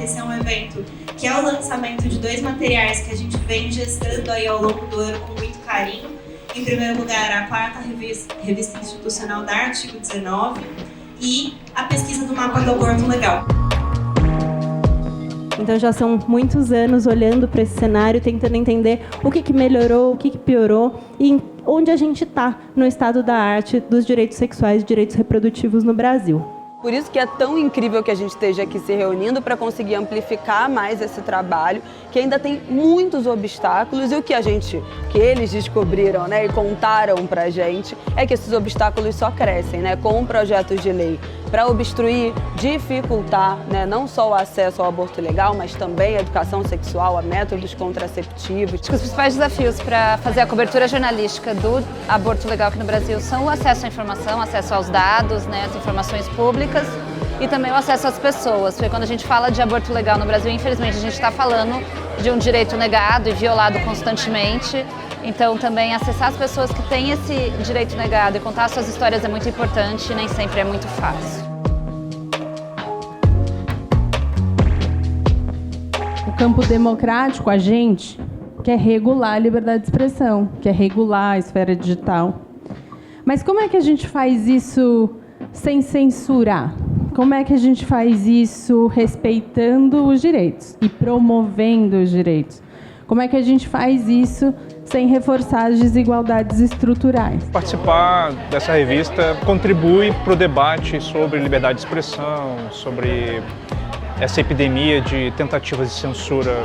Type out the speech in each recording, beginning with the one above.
Esse é um evento que é o lançamento de 2 materiais que a gente vem gestando aí ao longo do ano com muito carinho. Em primeiro lugar, a 4ª revista institucional da Artigo 19 e a pesquisa do mapa do aborto legal. Então já são muitos anos olhando para esse cenário, tentando entender o que melhorou, o que piorou e onde a gente está no estado da arte dos direitos sexuais e direitos reprodutivos no Brasil. Por isso que é tão incrível que a gente esteja aqui se reunindo para conseguir amplificar mais esse trabalho, que ainda tem muitos obstáculos, e o que eles descobriram, né, e contaram pra gente, é que esses obstáculos só crescem, né, com projetos de lei para obstruir, dificultar, né, não só o acesso ao aborto legal, mas também a educação sexual, a métodos contraceptivos. Acho que os principais desafios para fazer a cobertura jornalística do aborto legal aqui no Brasil são o acesso à informação, acesso aos dados, né, as informações públicas e também o acesso às pessoas. Porque quando a gente fala de aborto legal no Brasil, infelizmente a gente está falando de um direito negado e violado constantemente. Então também acessar as pessoas que têm esse direito negado e contar suas histórias é muito importante e nem sempre é muito fácil. O campo democrático, a gente quer regular a liberdade de expressão, quer regular a esfera digital. Mas como é que a gente faz isso sem censurar? Como é que a gente faz isso respeitando os direitos e promovendo os direitos? Como é que a gente faz isso sem reforçar as desigualdades estruturais? Participar dessa revista contribui para o debate sobre liberdade de expressão, sobre essa epidemia de tentativas de censura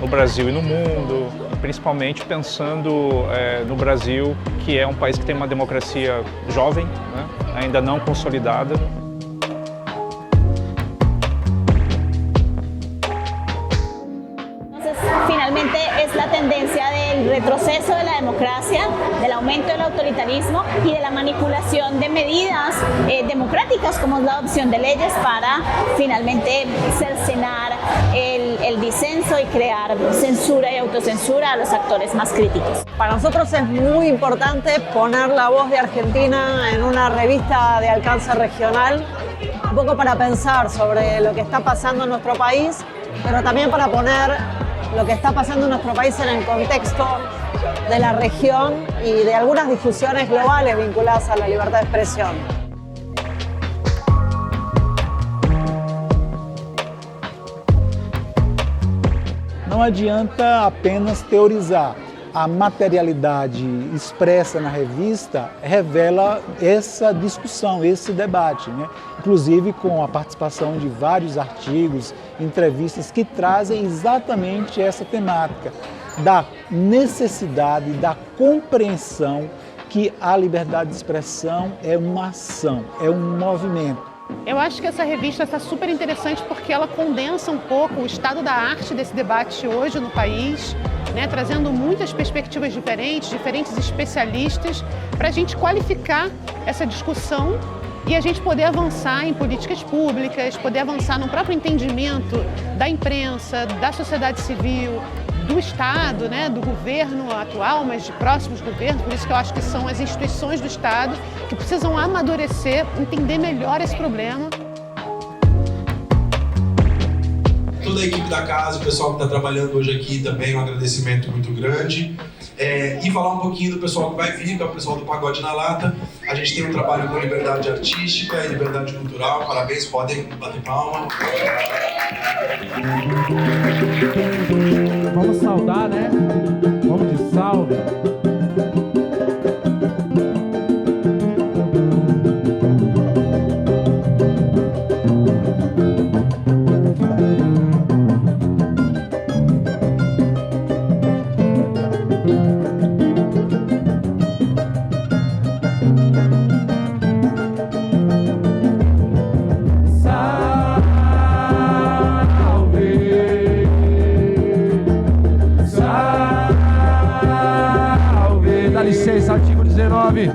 no Brasil e no mundo, principalmente pensando no Brasil, que é um país que tem uma democracia jovem, né, ainda não consolidada. Finalmente es la tendencia del retroceso de la democracia, del aumento del autoritarismo y de la manipulación de medidas democráticas como es la adopción de leyes para finalmente cercenar el disenso y crear censura y autocensura a los actores más críticos. Para nosotros es muy importante poner la voz de Argentina en una revista de alcance regional, un poco para pensar sobre lo que está pasando en nuestro país, pero también para poner lo que está pasando en nuestro país en el contexto de la región y de algunas discusiones globales vinculadas a la libertad de expresión. Não adianta apenas teorizar. A materialidade expressa na revista revela essa discussão, esse debate, né? Inclusive com a participação de vários artigos, entrevistas que trazem exatamente essa temática da necessidade, da compreensão que a liberdade de expressão é uma ação, é um movimento. Eu acho que essa revista está super interessante porque ela condensa um pouco o estado da arte desse debate hoje no país, né, trazendo muitas perspectivas diferentes especialistas, para a gente qualificar essa discussão e a gente poder avançar em políticas públicas, poder avançar no próprio entendimento da imprensa, da sociedade civil, do Estado, né, do governo atual, mas de próximos governos. Por isso que eu acho que são as instituições do Estado que precisam amadurecer, entender melhor esse problema. Toda a equipe da casa, o pessoal que está trabalhando hoje aqui também, um agradecimento muito grande. E falar um pouquinho do pessoal que vai vir, que é o pessoal do Pagode na Lata. A gente tem um trabalho com liberdade artística e liberdade cultural. Parabéns, podem bater palma. Vamos saudar, né? Vamos de salve. Dá licença, artigo 19.